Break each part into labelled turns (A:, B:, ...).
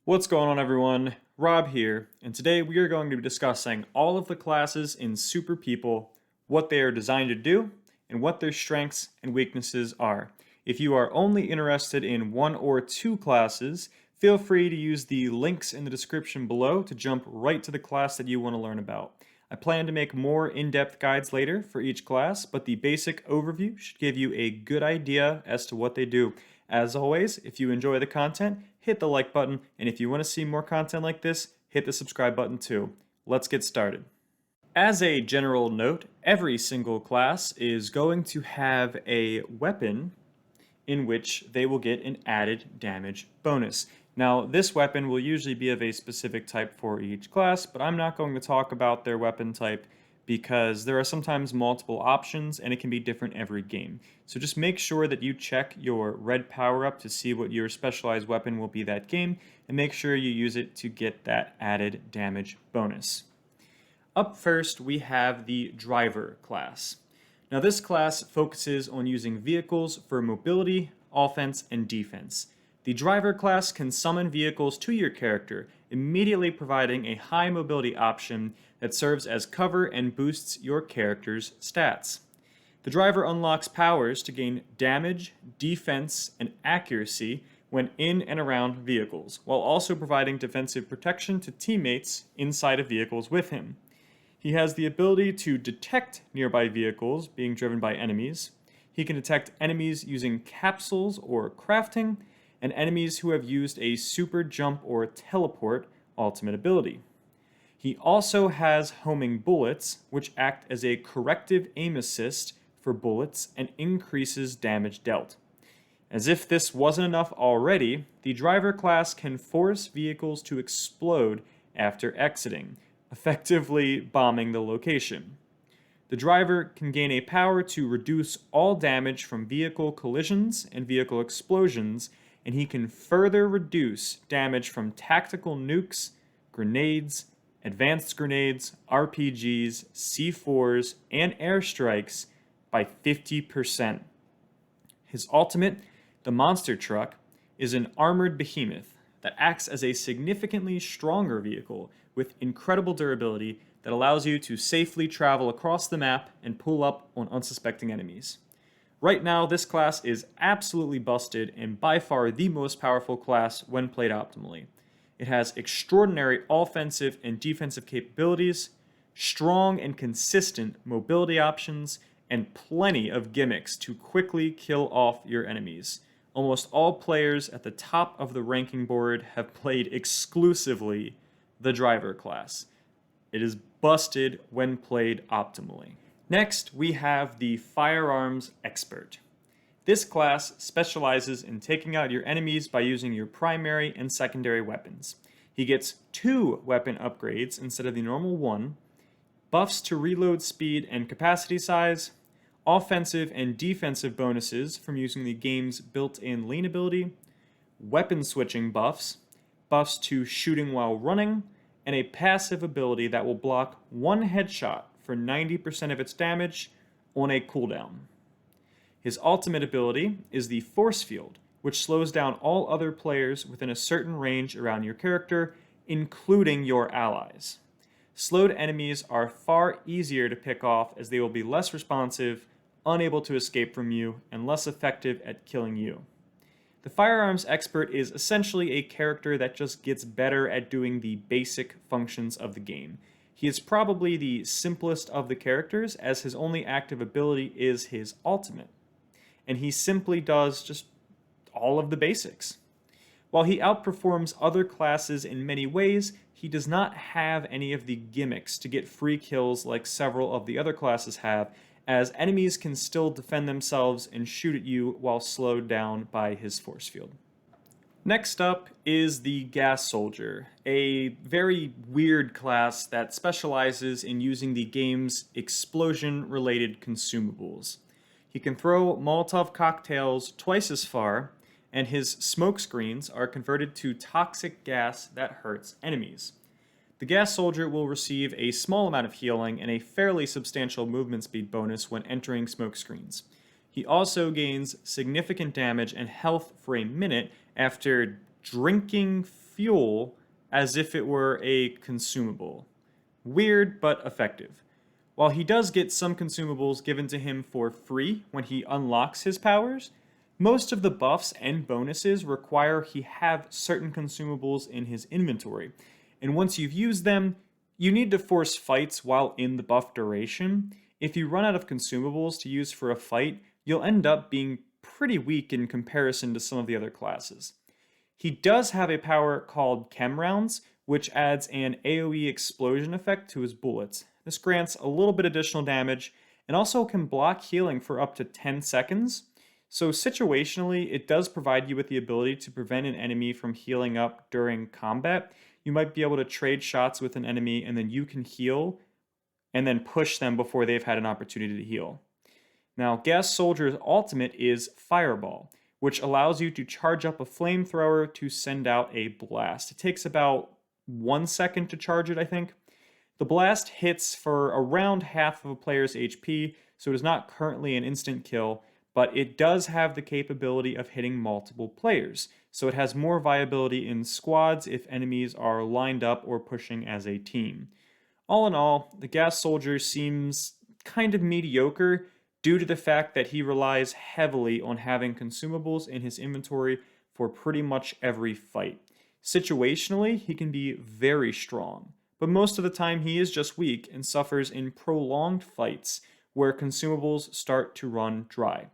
A: What's going on, everyone? Rob here, and today we are going to be discussing all of the classes in Super People, what they are designed to do, and what their strengths and weaknesses are. If you are only interested in one or two classes, feel free to use the links in the description below to jump right to the class that you want to learn about. I plan to make more in-depth guides later for each class, but the basic overview should give you a good idea as to what they do. As always, if you enjoy the content, hit the like button, and if you want to see more content like this, hit the subscribe button too. Let's get started. As a general note, every single class is going to have a weapon in which they will get an added damage bonus. Now, this weapon will usually be of a specific type for each class, but I'm not going to talk about their weapon type because there are sometimes multiple options and it can be different every game. So just make sure that you check your red power-up to see what your specialized weapon will be that game, and make sure you use it to get that added damage bonus. Up first, we have the Driver class. Now this class focuses on using vehicles for mobility, offense, and defense. The Driver class can summon vehicles to your character, immediately providing a high mobility option that serves as cover and boosts your character's stats. The Driver unlocks powers to gain damage, defense, and accuracy when in and around vehicles, while also providing defensive protection to teammates inside of vehicles with him. He has the ability to detect nearby vehicles being driven by enemies. He can detect enemies using capsules or crafting, and enemies who have used a super jump or teleport ultimate ability. He also has homing bullets, which act as a corrective aim assist for bullets and increases damage dealt. As if this wasn't enough already, the Driver class can force vehicles to explode after exiting, effectively bombing the location. The Driver can gain a power to reduce all damage from vehicle collisions and vehicle explosions, and he can further reduce damage from tactical nukes, grenades, advanced grenades, RPGs, C4s, and airstrikes by 50%. His ultimate, the Monster Truck, is an armored behemoth that acts as a significantly stronger vehicle with incredible durability that allows you to safely travel across the map and pull up on unsuspecting enemies. Right now, this class is absolutely busted and by far the most powerful class when played optimally. It has extraordinary offensive and defensive capabilities, strong and consistent mobility options, and plenty of gimmicks to quickly kill off your enemies. Almost all players at the top of the ranking board have played exclusively the Driver class. It is busted when played optimally. Next, we have the Firearms Expert. This class specializes in taking out your enemies by using your primary and secondary weapons. He gets 2 weapon upgrades instead of the normal 1, buffs to reload speed and capacity size, offensive and defensive bonuses from using the game's built-in lean ability, weapon switching buffs, buffs to shooting while running, and a passive ability that will block 1 headshot for 90% of its damage on a cooldown. His ultimate ability is the Force Field, which slows down all other players within a certain range around your character, including your allies. Slowed enemies are far easier to pick off as they will be less responsive, unable to escape from you, and less effective at killing you. The Firearms Expert is essentially a character that just gets better at doing the basic functions of the game. He is probably the simplest of the characters, as his only active ability is his ultimate, and he simply does just all of the basics. While he outperforms other classes in many ways, he does not have any of the gimmicks to get free kills like several of the other classes have, as enemies can still defend themselves and shoot at you while slowed down by his force field. Next up is the Gas Soldier, a very weird class that specializes in using the game's explosion-related consumables. He can throw Molotov cocktails twice as far, and his smoke screens are converted to toxic gas that hurts enemies. The Gas Soldier will receive a small amount of healing and a fairly substantial movement speed bonus when entering smoke screens. He also gains significant damage and health for a minute after drinking fuel as if it were a consumable. Weird, but effective. While he does get some consumables given to him for free when he unlocks his powers, most of the buffs and bonuses require he have certain consumables in his inventory. And once you've used them, you need to force fights while in the buff duration. If you run out of consumables to use for a fight, you'll end up being pretty weak in comparison to some of the other classes. He does have a power called Chem Rounds, which adds an AoE explosion effect to his bullets. This grants a little bit additional damage and also can block healing for up to 10 seconds. So situationally, it does provide you with the ability to prevent an enemy from healing up during combat. You might be able to trade shots with an enemy and then you can heal and then push them before they've had an opportunity to heal. Now, Gas Soldier's ultimate is Fireball, which allows you to charge up a flamethrower to send out a blast. It takes about 1 second to charge it, I think. The blast hits for around half of a player's HP, so it is not currently an instant kill, but it does have the capability of hitting multiple players, so it has more viability in squads if enemies are lined up or pushing as a team. All in all, the Gas Soldier seems kind of mediocre due to the fact that he relies heavily on having consumables in his inventory for pretty much every fight. Situationally, he can be very strong, but most of the time he is just weak and suffers in prolonged fights where consumables start to run dry.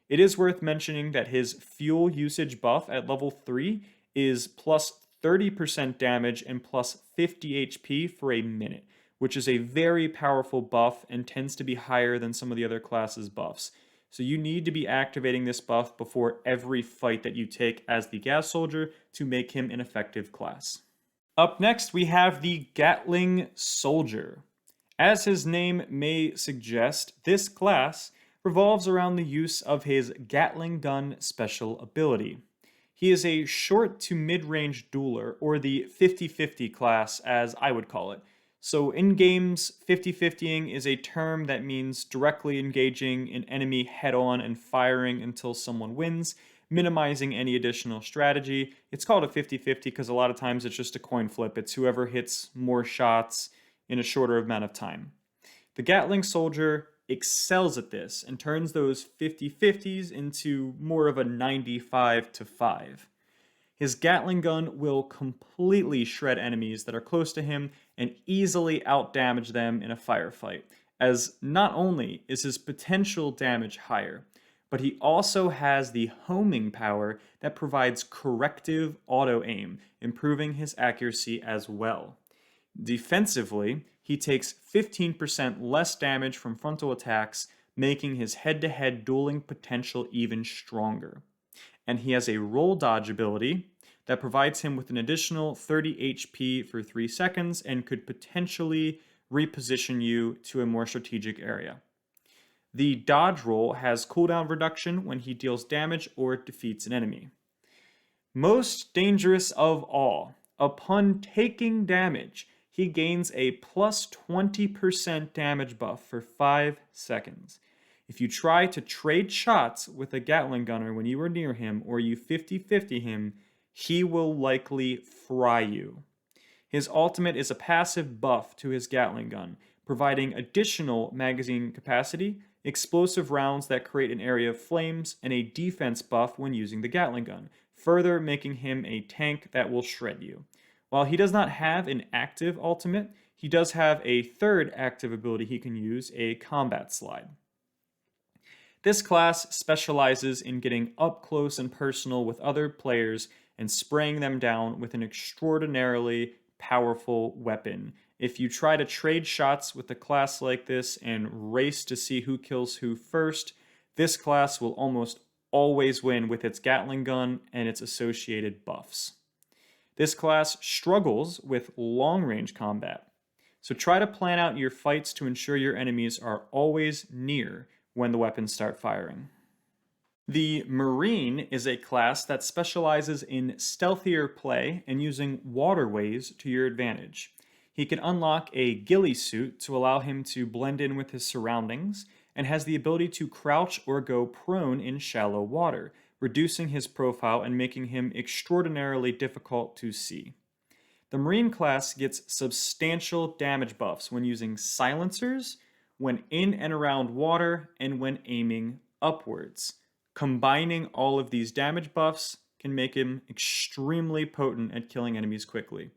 A: It is worth mentioning that his fuel usage buff at level 3 is plus 30% damage and plus 50 HP for a minute, which is a very powerful buff and tends to be higher than some of the other classes' buffs. So you need to be activating this buff before every fight that you take as the Gas Soldier to make him an effective class. Up next, we have the Gatling Soldier. As his name may suggest, this class revolves around the use of his Gatling gun special ability. He is a short to mid-range dueler, or the 50-50 class as I would call it. So in games, 50-50ing is a term that means directly engaging an enemy head-on and firing until someone wins, minimizing any additional strategy. It's called a 50-50 because a lot of times it's just a coin flip. It's whoever hits more shots in a shorter amount of time. The Gatling Soldier excels at this and turns those 50-50s into more of a 95-5. His Gatling gun will completely shred enemies that are close to him and easily outdamage them in a firefight, as not only is his potential damage higher, but he also has the homing power that provides corrective auto-aim, improving his accuracy as well. Defensively, he takes 15% less damage from frontal attacks, making his head-to-head dueling potential even stronger. And he has a roll dodge ability that provides him with an additional 30 HP for 3 seconds and could potentially reposition you to a more strategic area. The dodge roll has cooldown reduction when he deals damage or defeats an enemy. Most dangerous of all, upon taking damage, he gains a plus 20% damage buff for 5 seconds. If you try to trade shots with a Gatling gunner when you are near him or you 50-50 him, he will likely fry you. His ultimate is a passive buff to his Gatling gun, providing additional magazine capacity, explosive rounds that create an area of flames, and a defense buff when using the Gatling gun, further making him a tank that will shred you. While he does not have an active ultimate, he does have a third active ability he can use, a combat slide. This class specializes in getting up close and personal with other players and spraying them down with an extraordinarily powerful weapon. If you try to trade shots with a class like this and race to see who kills who first, this class will almost always win with its Gatling gun and its associated buffs. This class struggles with long-range combat, so try to plan out your fights to ensure your enemies are always near when the weapons start firing. The Marine is a class that specializes in stealthier play and using waterways to your advantage. He can unlock a ghillie suit to allow him to blend in with his surroundings, and has the ability to crouch or go prone in shallow water, reducing his profile and making him extraordinarily difficult to see. The Marine class gets substantial damage buffs when using silencers, when in and around water, and when aiming upwards. Combining all of these damage buffs can make him extremely potent at killing enemies quickly.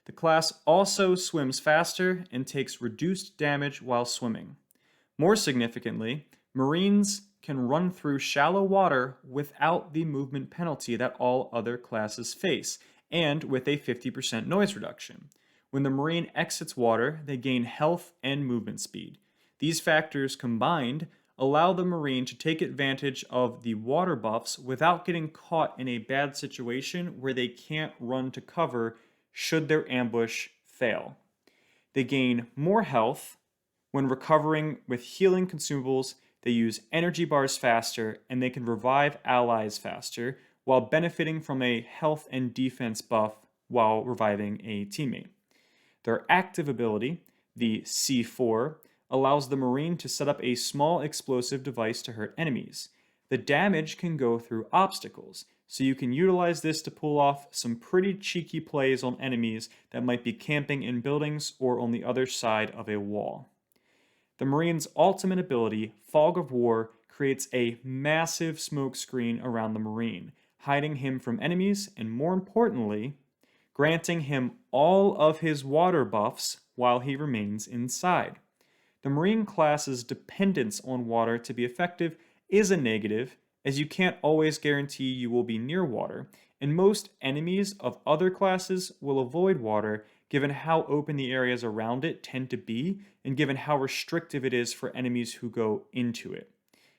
A: The class also swims faster and takes reduced damage while swimming. More significantly, Marines can run through shallow water without the movement penalty that all other classes face, and with a 50% noise reduction. When the Marine exits water, they gain health and movement speed. These factors combined allow the Marine to take advantage of the water buffs without getting caught in a bad situation where they can't run to cover should their ambush fail. They gain more health when recovering with healing consumables. They use energy bars faster, and they can revive allies faster while benefiting from a health and defense buff while reviving a teammate. Their active ability, the C4, allows the Marine to set up a small explosive device to hurt enemies. The damage can go through obstacles, so you can utilize this to pull off some pretty cheeky plays on enemies that might be camping in buildings or on the other side of a wall. The Marine's ultimate ability, Fog of War, creates a massive smoke screen around the Marine, hiding him from enemies and, more importantly, granting him all of his water buffs while he remains inside. The Marine class's dependence on water to be effective is a negative, as you can't always guarantee you will be near water, and most enemies of other classes will avoid water given how open the areas around it tend to be, and given how restrictive it is for enemies who go into it.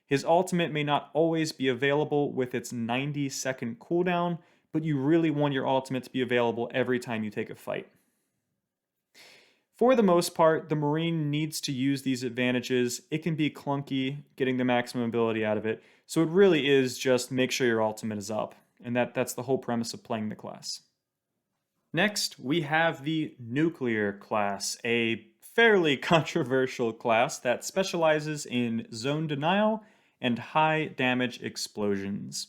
A: His ultimate may not always be available with its 90-second cooldown, but you really want your ultimate to be available every time you take a fight. For the most part, the Marine needs to use these advantages. It can be clunky getting the maximum ability out of it, so it really is just make sure your ultimate is up, and that's the whole premise of playing the class. Next, we have the Nuclear class, a fairly controversial class that specializes in zone denial and high damage explosions.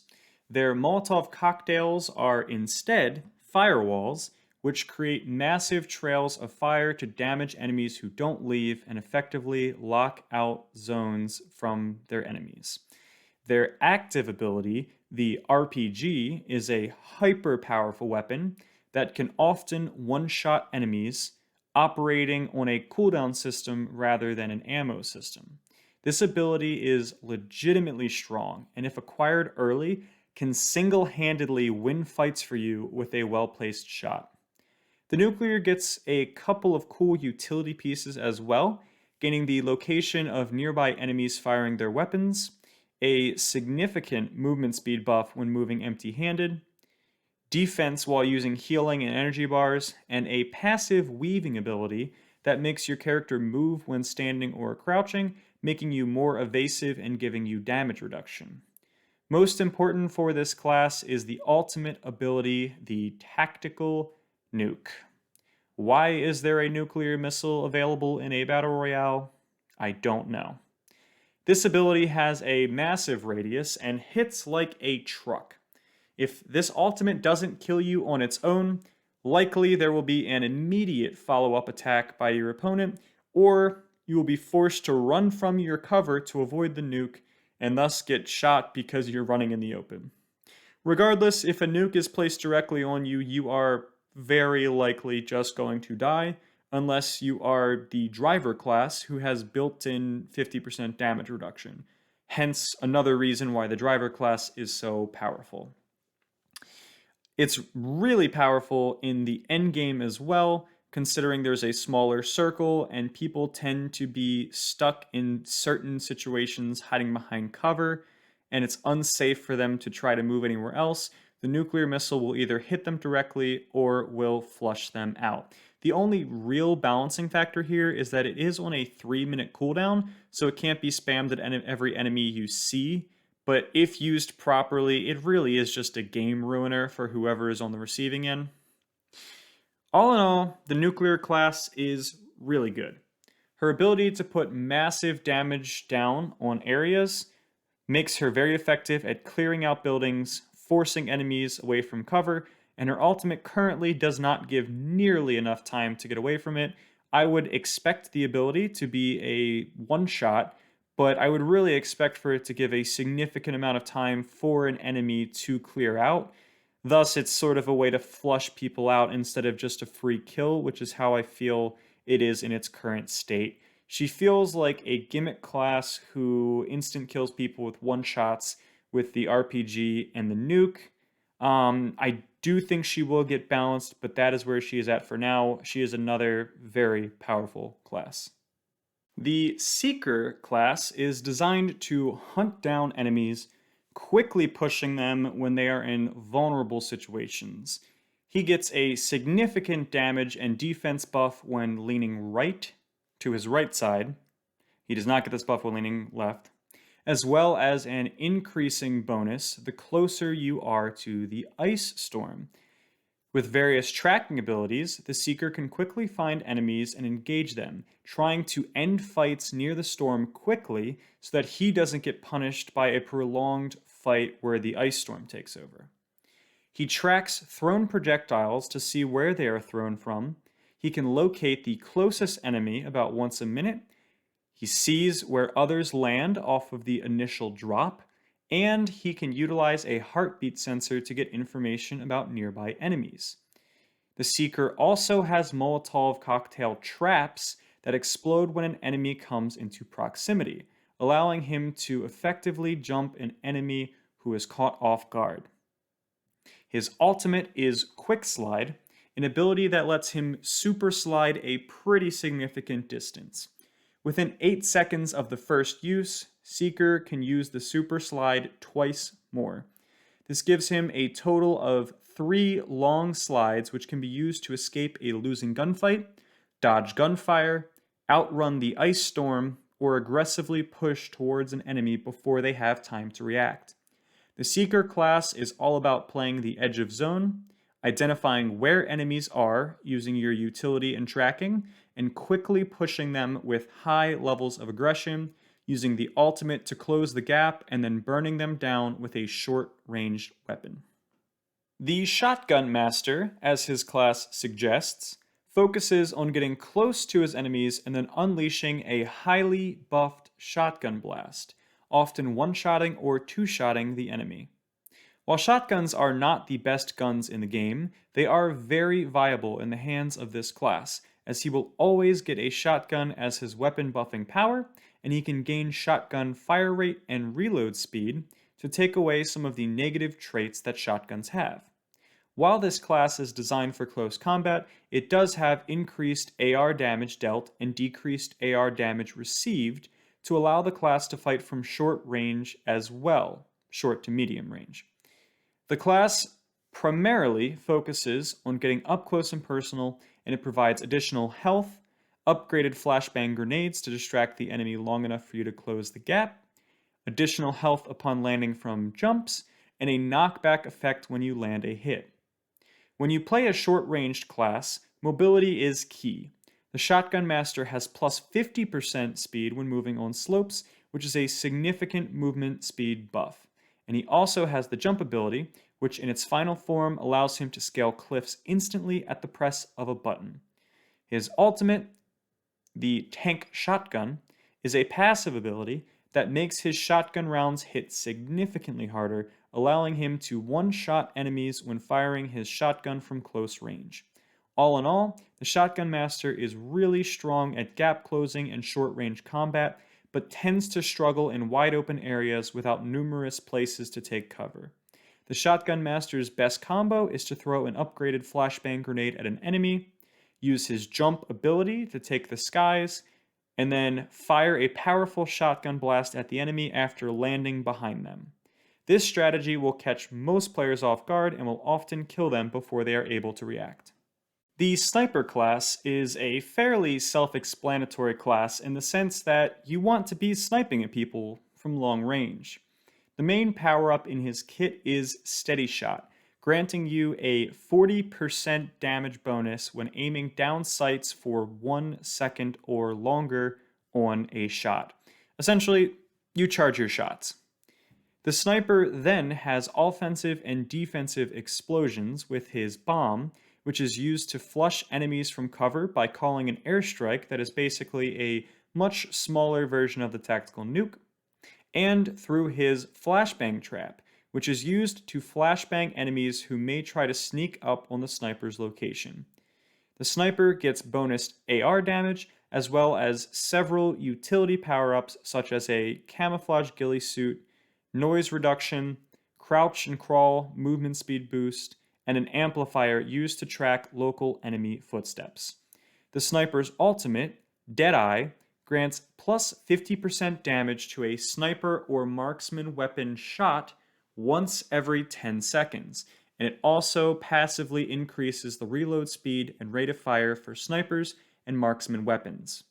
A: Their Molotov cocktails are instead firewalls, which create massive trails of fire to damage enemies who don't leave and effectively lock out zones from their enemies. Their active ability, the RPG, is a hyper-powerful weapon that can often one-shot enemies, operating on a cooldown system rather than an ammo system. This ability is legitimately strong, and if acquired early, can single-handedly win fights for you with a well-placed shot. The Nuclear gets a couple of cool utility pieces as well, gaining the location of nearby enemies firing their weapons, a significant movement speed buff when moving empty-handed, defense while using healing and energy bars, and a passive weaving ability that makes your character move when standing or crouching, making you more evasive and giving you damage reduction. Most important for this class is the ultimate ability, the Tactical Nuke. Why is there a nuclear missile available in a battle royale? I don't know. This ability has a massive radius and hits like a truck. If this ultimate doesn't kill you on its own, likely there will be an immediate follow-up attack by your opponent, or you will be forced to run from your cover to avoid the nuke and thus get shot because you're running in the open. Regardless, if a nuke is placed directly on you, you are very likely just going to die, unless you are the driver class who has built-in 50% damage reduction. Hence, another reason why the driver class is so powerful. It's really powerful in the endgame as well, considering there's a smaller circle and people tend to be stuck in certain situations hiding behind cover, and it's unsafe for them to try to move anywhere else. The nuclear missile will either hit them directly or will flush them out. The only real balancing factor here is that it is on a 3-minute cooldown, so it can't be spammed at every enemy you see. But if used properly, it really is just a game ruiner for whoever is on the receiving end. All in all, the Nuclear class is really good. Her ability to put massive damage down on areas makes her very effective at clearing out buildings, forcing enemies away from cover, and her ultimate currently does not give nearly enough time to get away from it. I would expect the ability to be a one-shot, but I would really expect for it to give a significant amount of time for an enemy to clear out. Thus, it's sort of a way to flush people out instead of just a free kill, which is how I feel it is in its current state. She feels like a gimmick class who instant kills people with one-shots with the RPG and the nuke. I do think she will get balanced, but that is where she is at for now. She is another very powerful class. The Seeker class is designed to hunt down enemies, quickly pushing them when they are in vulnerable situations. He gets a significant damage and defense buff when leaning right to his right side. He does not get this buff when leaning left, as well as an increasing bonus the closer you are to the ice storm. With various tracking abilities, the Seeker can quickly find enemies and engage them, trying to end fights near the storm quickly so that he doesn't get punished by a prolonged fight where the ice storm takes over. He tracks thrown projectiles to see where they are thrown from. He can locate the closest enemy about once a minute. He sees where others land off of the initial drop, and he can utilize a heartbeat sensor to get information about nearby enemies. The Seeker also has Molotov cocktail traps that explode when an enemy comes into proximity, allowing him to effectively jump an enemy who is caught off guard. His ultimate is Quick Slide, an ability that lets him super slide a pretty significant distance. Within 8 seconds of the first use, Seeker can use the super slide twice more. This gives him a total of 3 long slides which can be used to escape a losing gunfight, dodge gunfire, outrun the ice storm, or aggressively push towards an enemy before they have time to react. The Seeker class is all about playing the edge of zone, identifying where enemies are using your utility and tracking, and quickly pushing them with high levels of aggression, using the ultimate to close the gap and then burning them down with a short-ranged weapon. The Shotgun Master, as his class suggests, focuses on getting close to his enemies and then unleashing a highly buffed shotgun blast, often one-shotting or two-shotting the enemy. While shotguns are not the best guns in the game, they are very viable in the hands of this class, as he will always get a shotgun as his weapon buffing power, and he can gain shotgun fire rate and reload speed to take away some of the negative traits that shotguns have. While this class is designed for close combat, it does have increased AR damage dealt and decreased AR damage received to allow the class to fight from short range as well, short to medium range. The class primarily focuses on getting up close and personal, and it provides additional health, upgraded flashbang grenades to distract the enemy long enough for you to close the gap, additional health upon landing from jumps, and a knockback effect when you land a hit. When you play a short-ranged class, mobility is key. The Shotgun Master has plus 50% speed when moving on slopes, which is a significant movement speed buff. And he also has the jump ability, which in its final form allows him to scale cliffs instantly at the press of a button. His ultimate, the Tank Shotgun, is a passive ability that makes his shotgun rounds hit significantly harder, allowing him to one-shot enemies when firing his shotgun from close range. All in all, the Shotgun Master is really strong at gap closing and short-range combat, but tends to struggle in wide-open areas without numerous places to take cover. The Shotgun Master's best combo is to throw an upgraded flashbang grenade at an enemy, use his jump ability to take the skies, and then fire a powerful shotgun blast at the enemy after landing behind them. This strategy will catch most players off guard and will often kill them before they are able to react. The Sniper class is a fairly self-explanatory class in the sense that you want to be sniping at people from long range. The main power-up in his kit is Steady Shot, granting you a 40% damage bonus when aiming down sights for 1 second or longer on a shot. Essentially, you charge your shots. The sniper then has offensive and defensive explosions with his bomb, which is used to flush enemies from cover by calling an airstrike that is basically a much smaller version of the tactical nuke, and through his flashbang trap, which is used to flashbang enemies who may try to sneak up on the sniper's location. The sniper gets bonus AR damage as well as several utility power-ups such as a camouflage ghillie suit, noise reduction, crouch and crawl movement speed boost, and an amplifier used to track local enemy footsteps. The sniper's ultimate, Deadeye, grants plus 50% damage to a sniper or marksman weapon shot once every 10 seconds, and it also passively increases the reload speed and rate of fire for snipers and marksman weapons.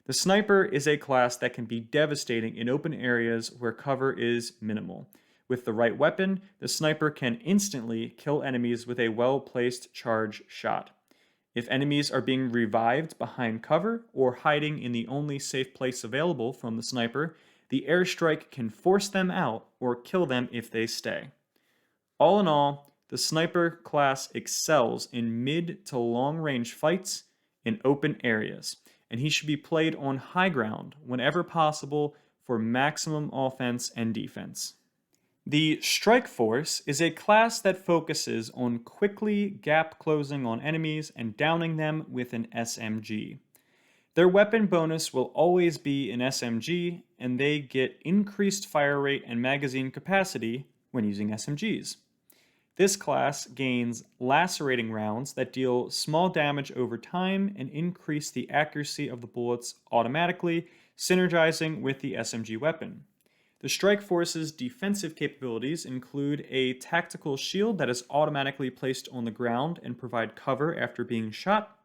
A: The sniper is a class that can be devastating in open areas where cover is minimal. With the right weapon, the sniper can instantly kill enemies with a well-placed charge shot. If enemies are being revived behind cover or hiding in the only safe place available from the sniper, the airstrike can force them out or kill them if they stay. All in all, the sniper class excels in mid to long range fights in open areas, and he should be played on high ground whenever possible for maximum offense and defense. The Strike Force is a class that focuses on quickly gap closing on enemies and downing them with an SMG. Their weapon bonus will always be an SMG, and they get increased fire rate and magazine capacity when using SMGs. This class gains lacerating rounds that deal small damage over time and increase the accuracy of the bullets automatically, synergizing with the SMG weapon. The Strike Force's defensive capabilities include a tactical shield that is automatically placed on the ground and provide cover after being shot,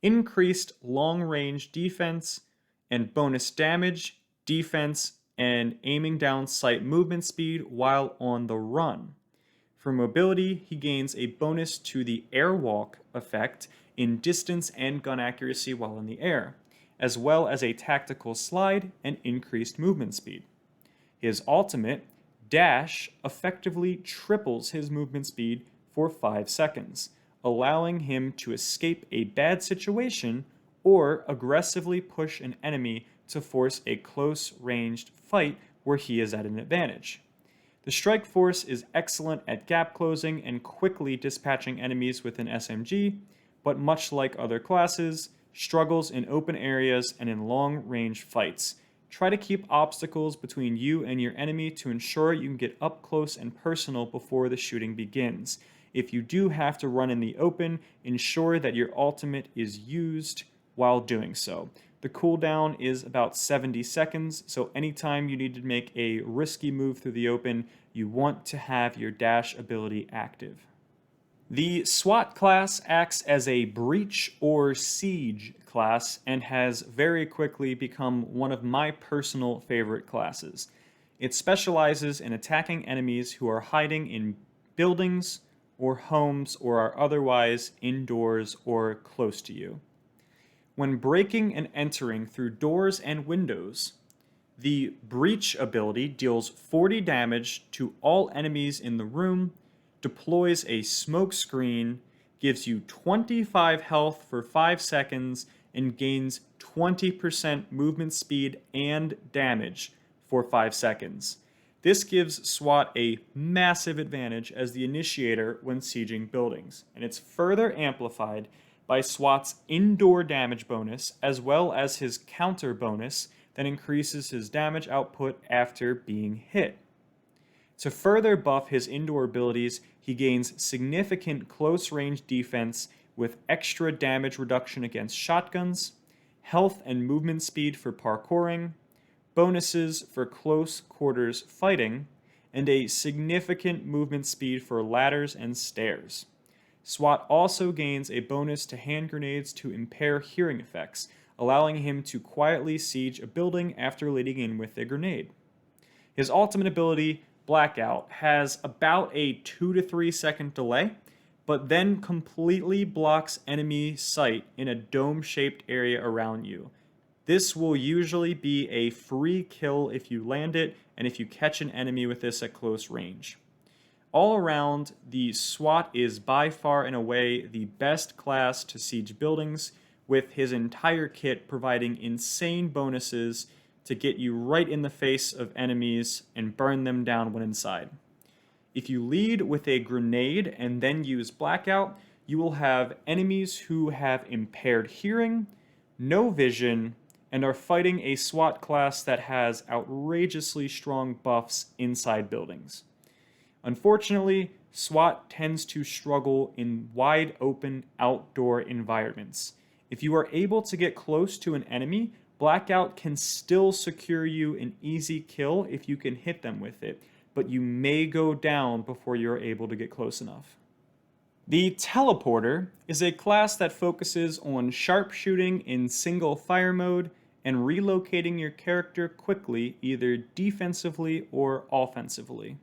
A: increased long-range defense, and bonus damage, defense, and aiming down sight movement speed while on the run. For mobility, he gains a bonus to the airwalk effect in distance and gun accuracy while in the air, as well as a tactical slide and increased movement speed. His ultimate, Dash, effectively triples his movement speed for 5 seconds, allowing him to escape a bad situation or aggressively push an enemy to force a close-ranged fight where he is at an advantage. The Strike Force is excellent at gap closing and quickly dispatching enemies with an SMG, but much like other classes, struggles in open areas and in long-range fights. Try to keep obstacles between you and your enemy to ensure you can get up close and personal before the shooting begins. If you do have to run in the open, ensure that your ultimate is used while doing so. The cooldown is about 70 seconds, so anytime you need to make a risky move through the open, you want to have your dash ability active. The SWAT class acts as a breach or siege class and has very quickly become one of my personal favorite classes. It specializes in attacking enemies who are hiding in buildings or homes or are otherwise indoors or close to you. When breaking and entering through doors and windows, the breach ability deals 40 damage to all enemies in the room, deploys a smoke screen, gives you 25 health for 5 seconds, and gains 20% movement speed and damage for 5 seconds. This gives SWAT a massive advantage as the initiator when sieging buildings, and it's further amplified by SWAT's indoor damage bonus as well as his counter bonus that increases his damage output after being hit. To further buff his indoor abilities, he gains significant close-range defense with extra damage reduction against shotguns, health and movement speed for parkouring, bonuses for close quarters fighting, and a significant movement speed for ladders and stairs. SWAT also gains a bonus to hand grenades to impair hearing effects, allowing him to quietly siege a building after leading in with a grenade. His ultimate ability, Blackout, has about a 2 to 3 second delay, but then completely blocks enemy sight in a dome-shaped area around you. This will usually be a free kill if you land it, and if you catch an enemy with this at close range. All around, the SWAT is by far and away the best class to siege buildings, with his entire kit providing insane bonuses to get you right in the face of enemies and burn them down when inside. If you lead with a grenade and then use blackout, you will have enemies who have impaired hearing, no vision, and are fighting a SWAT class that has outrageously strong buffs inside buildings. Unfortunately, SWAT tends to struggle in wide open outdoor environments. If you are able to get close to an enemy, blackout can still secure you an easy kill if you can hit them with it, but you may go down before you're able to get close enough. The Teleporter is a class that focuses on sharpshooting in single fire mode and relocating your character quickly, either defensively or offensively.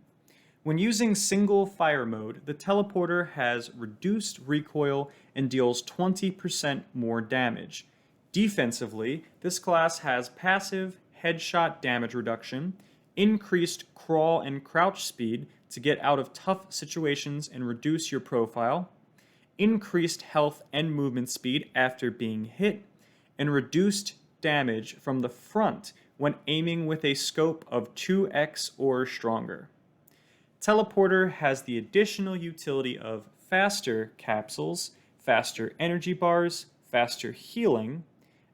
A: When using single fire mode, the Teleporter has reduced recoil and deals 20% more damage. Defensively, this class has passive headshot damage reduction, increased crawl and crouch speed to get out of tough situations and reduce your profile, increased health and movement speed after being hit, and reduced damage from the front when aiming with a scope of 2x or stronger. Teleporter has the additional utility of faster capsules, faster energy bars, faster healing,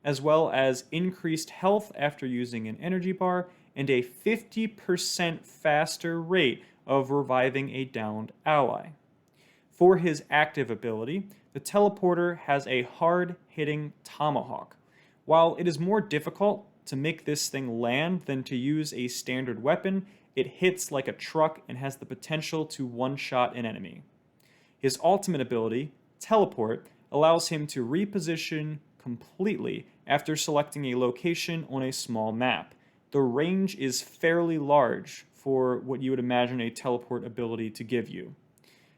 A: as well as increased health after using an energy bar, and a 50% faster rate of reviving a downed ally. For his active ability, the Teleporter has a hard-hitting tomahawk. While it is more difficult to make this thing land than to use a standard weapon, it hits like a truck and has the potential to one-shot an enemy. His ultimate ability, Teleport, allows him to reposition completely after selecting a location on a small map. The range is fairly large for what you would imagine a teleport ability to give you.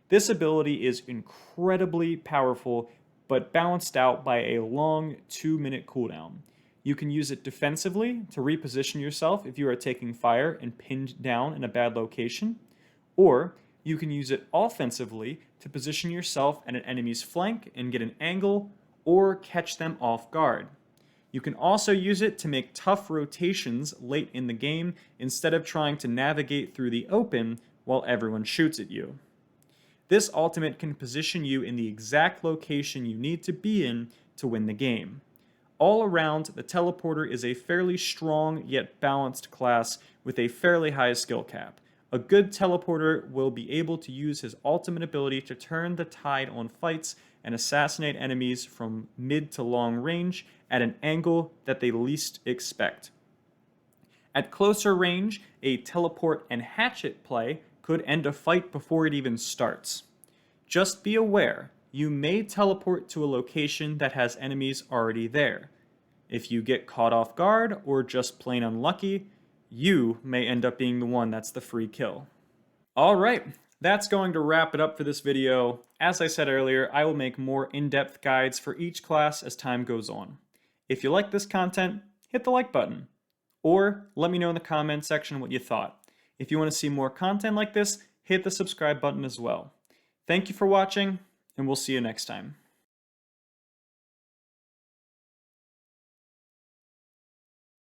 A: This ability is incredibly powerful, but balanced out by a long 2-minute cooldown. You can use it defensively to reposition yourself if you are taking fire and pinned down in a bad location, or you can use it offensively to position yourself at an enemy's flank and get an angle or catch them off guard. You can also use it to make tough rotations late in the game instead of trying to navigate through the open while everyone shoots at you. This ultimate can position you in the exact location you need to be in to win the game. All around, the Teleporter is a fairly strong yet balanced class with a fairly high skill cap. A good Teleporter will be able to use his ultimate ability to turn the tide on fights and assassinate enemies from mid to long range at an angle that they least expect. At closer range, a teleport and hatchet play could end a fight before it even starts. Just be aware, you may teleport to a location that has enemies already there. If you get caught off guard or just plain unlucky, you may end up being the one that's the free kill. Alright, that's going to wrap it up for this video. As I said earlier, I will make more in-depth guides for each class as time goes on. If you like this content, hit the like button. Or let me know in the comment section what you thought. If you want to see more content like this, hit the subscribe button as well. Thank you for watching, and we'll see you next time.